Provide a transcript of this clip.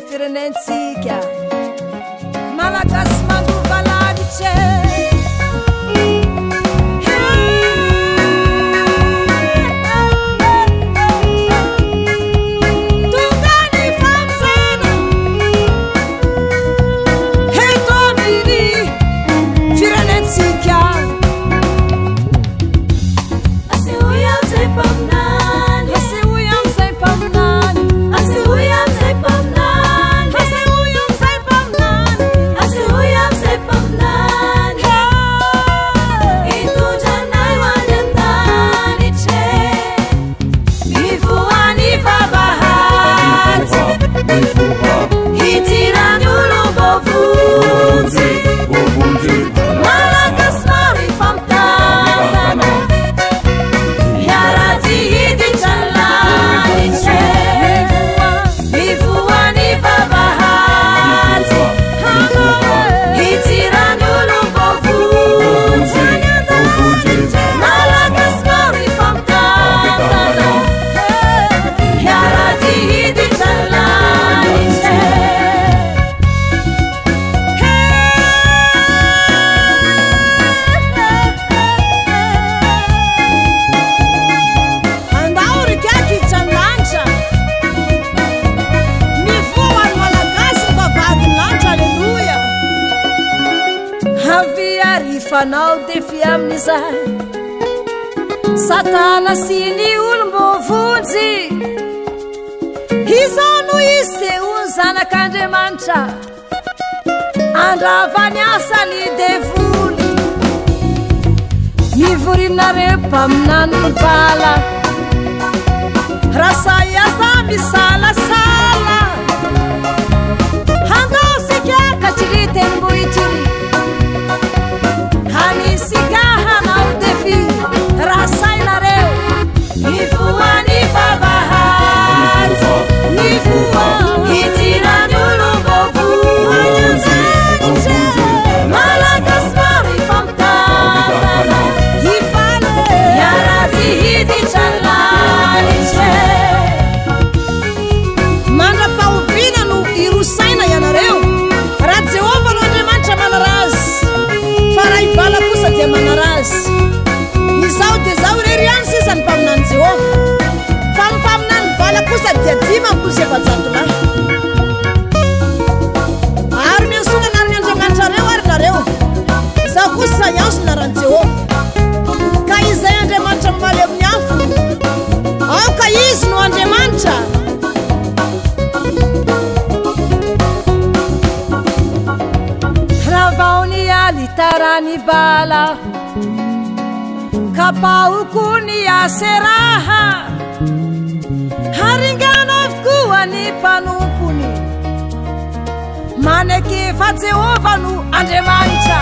firenentsika malagasy manova lavitse fanao defy amin'izay satana sy ny olombovonjy izao no izy sehoany zanak'Andriamanitra andravany asa ny devoly mivorinareo mpaminany ny bala rasay aza misalasala handao sikakatsiriteny-bohitry Hanisigahanao defi rasainareo nivoany vavahady nivoany hitirany olombovoanyanjanitra malagasy maro ifamitana hifale hiaraty hiditralalitse mandra-pahovina no irosaina ianareo raha Jehova no Andriamanitra manarazy Bala kosa dia manarazy izao dia zao rery ihany sisa ny mpaminany Jehova fa ny mpaminany bala kosa dia 10,700 ary miasona nariny Andriamanitra reo ary nareo izao kosa iansona rany Jehova ka izay Andriamanitra mimaly amin'ny afo ao ka izy no Andriamanitra Ravaony alitarany bala kapaoko ny aseraha haringana avokoa ny mpanompony maneky fa Jehova no Andriamanitra